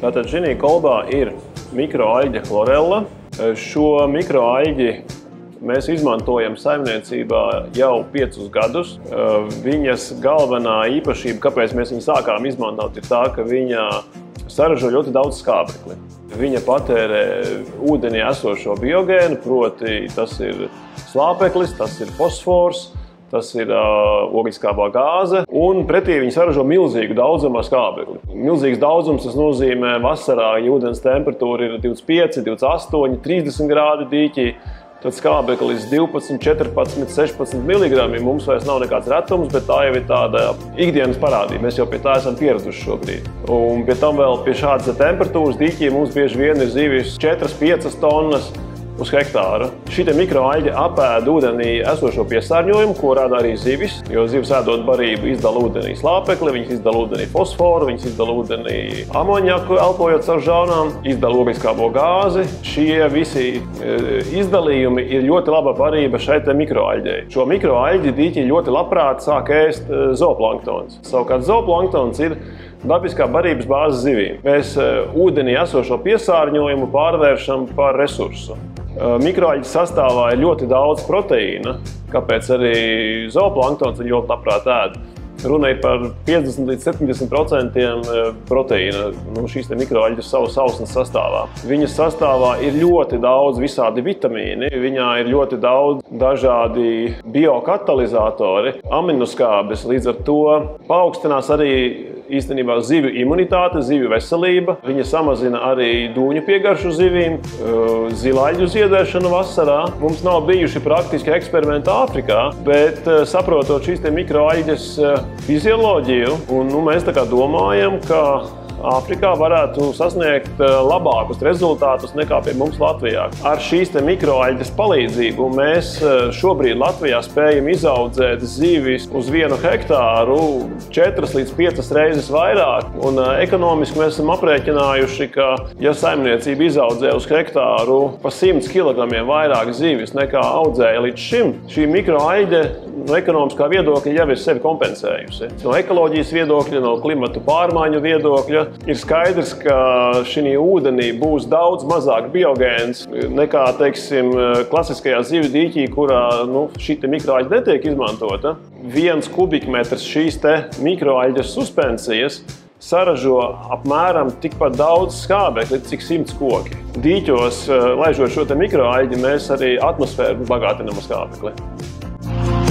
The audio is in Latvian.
Tātad šī kolbā ir mikroaļģe chlorella. Šo mikroaļģi mēs izmantojam saimniecībā jau 5 gadus. Viņas galvenā īpašība, kāpēc mēs viņu sākām izmantot, ir tā, ka viņa saražo ļoti daudz skābekli. Viņa patērē ūdenī esošo biogēnu, proti tas ir slāpeklis, tas ir fosfors, tas ir oglekļskābā gāze, un pretī viņi saražo milzīgu daudzumu ar skābekli. Milzīgs daudzums tas nozīmē vasarā, ja ūdens temperatūra ir 25, 28, 30 grādi dīķī, tad skābeklis 12, 14, 16 mg mums vairs nav nekāds retums, bet tā jau ir tāda ikdienas parādība. Mēs jau pie tā esam pieraduši šobrīd. Un pie tam vēl pie šādas temperatūras dīķī mums bieži vien ir zivis 4-5 tonnas uz hektāru. Šī mikroaļģe apēd ūdenī esošo piesārņojumu, ko rada arī zivis, jo zivis ēdot barību izdala ūdenī slāpekli, viņas izdala ūdenī fosforu, viņas izdala ūdenī amoniaku, elpojot caur žaunām, izdala oglekļskābo gāzi. Šie visi izdalījumi ir ļoti laba barība šai mikroaļģei. Šo mikroaļģi dīķī ļoti labprāt sāk ēst zooplanktons. Savukārt zooplanktons ir dabiskā barības bāze zivīm. Mēs ūdenī esošo piesārņojumu pārvēršam par resursu. Mikroaļģes sastāvā ir ļoti daudz proteīna, kāpēc arī zooplanktons ļoti labprāt ēd. Runa ir par 50 līdz 70% proteīna šīs mikroaļģes savu sausnes sastāvā. Viņas sastāvā ir ļoti daudz visādi vitamīni, viņā ir ļoti daudz dažādi biokatalizatori, aminoskābes, līdz ar to paaugstinās arī īstenībā zivju imunitāte, zivju veselība. Viņa samazina arī dūņu piegaršu zivīm, zilaiļu ziedēšanu vasarā. Mums nav bijuši praktiski eksperimenti Āfrikā, bet saprotot šīs mikroaļģes fizioloģiju, un mēs tā kā domājam, ka Āfrikā varētu sasniegt labākus rezultātus nekā pie mums Latvijā. Ar šīs mikroaļģes palīdzību mēs šobrīd Latvijā spējam izaudzēt zivis uz 1 hektāru 4 līdz 5 reizes vairāk. Un ekonomiski mēs esam aprēķinājuši, ka ja saimniecība izaudzē uz hektāru pa 100 kg vairāk zivis nekā audzēja līdz šim, šī mikroaļģe no ekonomiskā viedokļa jau ir sevi kompensējusi. No ekoloģijas viedokļa, no klimatu pārmaiņu viedokļa ir skaidrs, ka šī ūdenī būs daudz mazāk biogēns nekā, teiksim, klasiskajā zivju dīķī, kurā šī mikroaļģe netiek izmantota. 1 kubikmetrs šīs mikroaļģes suspensijas saražo apmēram tikpat daudz skābekli, cik 100 koki. Dīķos, laižot šo mikroaļģi, mēs arī atmosfēru bagātinām ar skābekli.